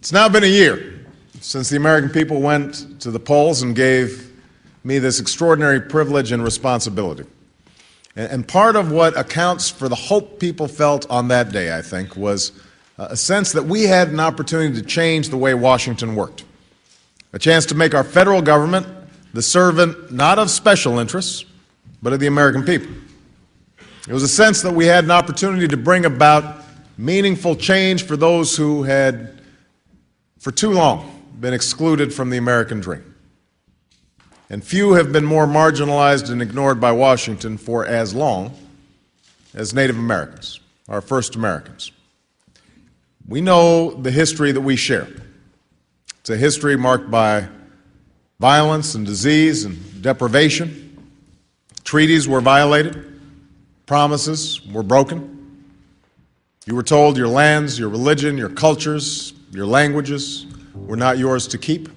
It's now been a year since the American people went to the polls and gave me this extraordinary privilege and responsibility. And part of what accounts for the hope people felt on that day, I think, was a sense that we had an opportunity to change the way Washington worked. A chance to make our federal government the servant not of special interests, but of the American people. It was a sense that we had an opportunity to bring about meaningful change for those who had, for too long, been excluded from the American dream. And few have been more marginalized and ignored by Washington for as long as Native Americans, our first Americans. We know the history that we share. It's a history marked by violence and disease and deprivation. Treaties were violated. Promises were broken. You were told your lands, your religion, your cultures, your languages were not yours to keep.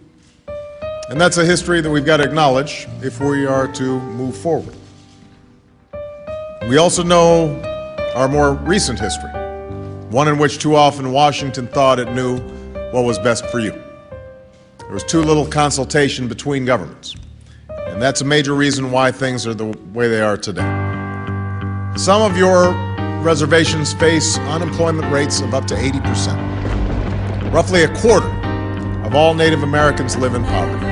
And that's a history that we've got to acknowledge if we are to move forward. We also know our more recent history, one in which too often Washington thought it knew what was best for you. There was too little consultation between governments, and that's a major reason why things are the way they are today. Some of your reservations face unemployment rates of up to 80%. Roughly a quarter of all Native Americans live in poverty.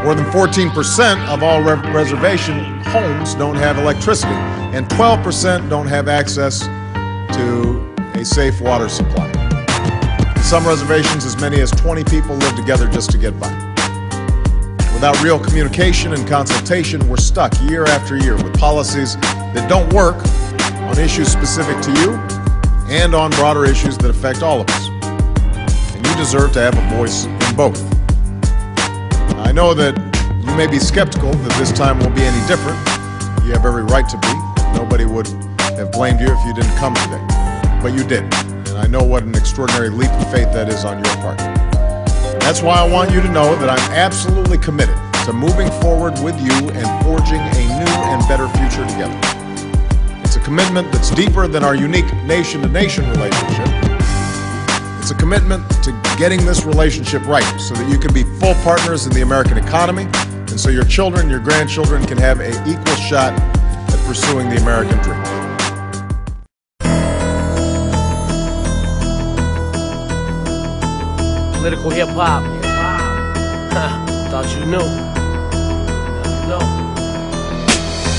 More than 14% of all reservation homes don't have electricity, and 12% don't have access to a safe water supply. In some reservations, as many as 20 people live together just to get by. Without real communication and consultation, we're stuck year after year with policies that don't work on issues specific to you and on broader issues that affect all of us. And you deserve to have a voice in both. I know that you may be skeptical that this time will be any different. You have every right to be. Nobody would have blamed you if you didn't come today. But you did. And I know what an extraordinary leap of faith that is on your part. And that's why I want you to know that I'm absolutely committed to moving forward with you and forging a new and better future together. It's a commitment that's deeper than our unique nation-to-nation relationship. It's a commitment to getting this relationship right so that you can be full partners in the American economy and so your children, your grandchildren can have an equal shot at pursuing the American dream. Political hip-hop. Thought you knew.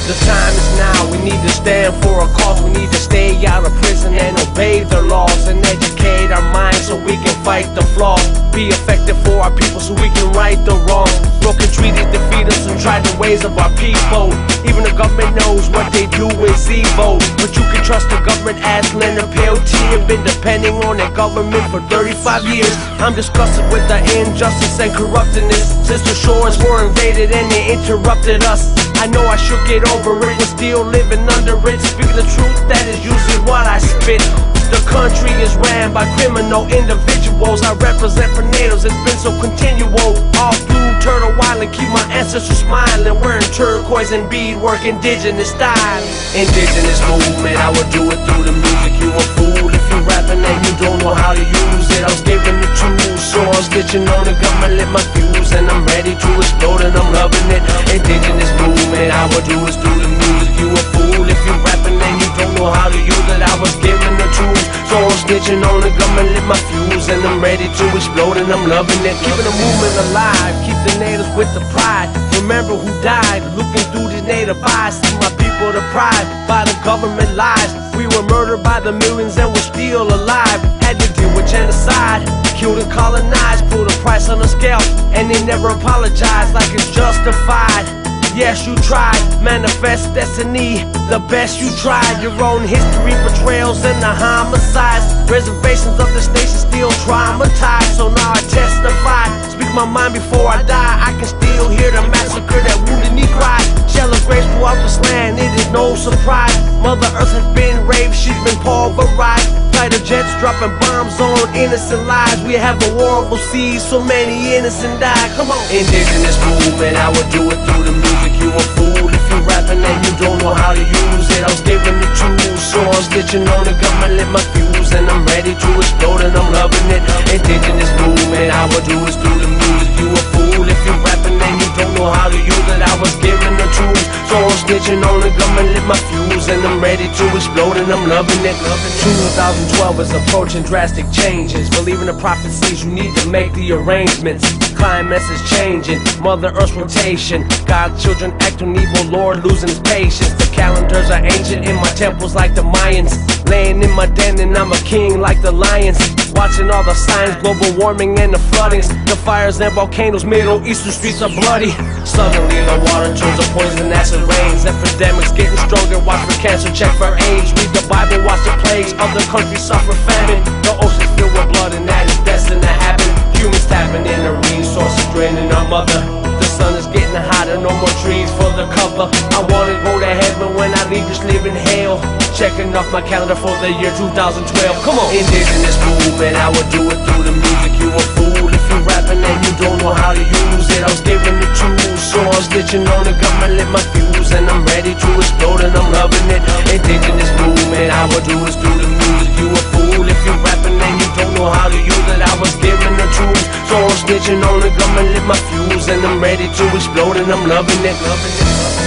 The time is now, we need to stand for a cause. We need to stay out of prison and obey the laws and educate our minds so we can fight the flaws. Be effective for our people so we can right the wrongs. Broken treaties defeat us and try the ways of our people. Even the government knows what they do is evil. But you can trust the government as Leonard P.O.T. have been depending on their government for 35 years. I'm disgusted with the injustice and corruptedness. Sister shores were invaded and they interrupted us. I know I should get over it, but still living under it. Speaking the truth, that is usually what I spit. The country is ran by criminal individuals. I represent for natives, it's been so continual. All through Turtle Island, keep my ancestors smiling. Wearing turquoise and beadwork, indigenous style. Indigenous movement, I would do it through the music. You a fool if you rapping and you don't know how to use it. I was given the tools, so I'm stitching on the government, lit my fuse, and I'm ready to explode and I'm loving it. Indigenous movement, I would do it through the music. You a fool if you rapping and you don't know how to use it. I was given the tools, so I'm stitching on the government, lit my fuse, and I'm ready to explode and I'm loving it. Keeping the movement alive, keep the natives with the pride. Remember who died, looking through these native eyes. See my people deprived by the government lies. We were murdered by the millions and we're still alive. Had to deal with genocide, killed and colonized, put a price on the scale, and they never apologize like it's justified. Yes, you tried, manifest destiny, the best you tried. Your own history, betrayals and the homicides. Reservations of this nation still traumatized, so now I testify. Speak my mind before I die. I can still hear the massacre that wounded me cry. Shell of grace throughout this land, it is no surprise. Mother Earth has been raped, she's been pulverized. Fighter jets dropping bombs on innocent lives. We have a war overseas, so many innocent die. Come on. Indigenous movement, I would do it through the music. You a fool if you rapping and you don't know how to use it. I was given the tools, so I'm stitching on the government, lit my fuse, and I'm ready to explode and I'm loving it. Indigenous ready to explode and I'm loving it. 2012 is approaching drastic changes. Believing the prophecies, you need to make the arrangements. Climax is changing, Mother Earth's rotation. God's children acting evil, Lord losing his patience. The calendars are ancient in my temples like the Mayans. Laying in my den and I'm a king like the lions. Watching all the signs, global warming and the floodings. The fires and volcanoes, Middle Eastern streets are bloody. Suddenly the water turns to poison as it rains. Epidemics getting stronger, watch for cancer, check for AIDS. Read the Bible, watch the plagues, other countries suffer famine. The ocean's filled with blood and that is destined to happen. Humans tapping in the resources, draining our mother. The sun is getting hotter, no more trees for the cover. I wanna go to heaven when I leave, just live in hell. Checking off my calendar for the year 2012. Come on! Indigenous movement, I would do it through the music. You a fool if you rapping and you don't know how to use it. I was given the tools, so I'm snitching on the government, lit my fuse, and I'm ready to explode and I'm loving it. Indigenous movement, I would do it through the music. You a fool if you rapping and you don't know how to use it. I was given the tools, so I'm snitching on the government, lit my fuse, and I'm ready to explode and I'm loving it.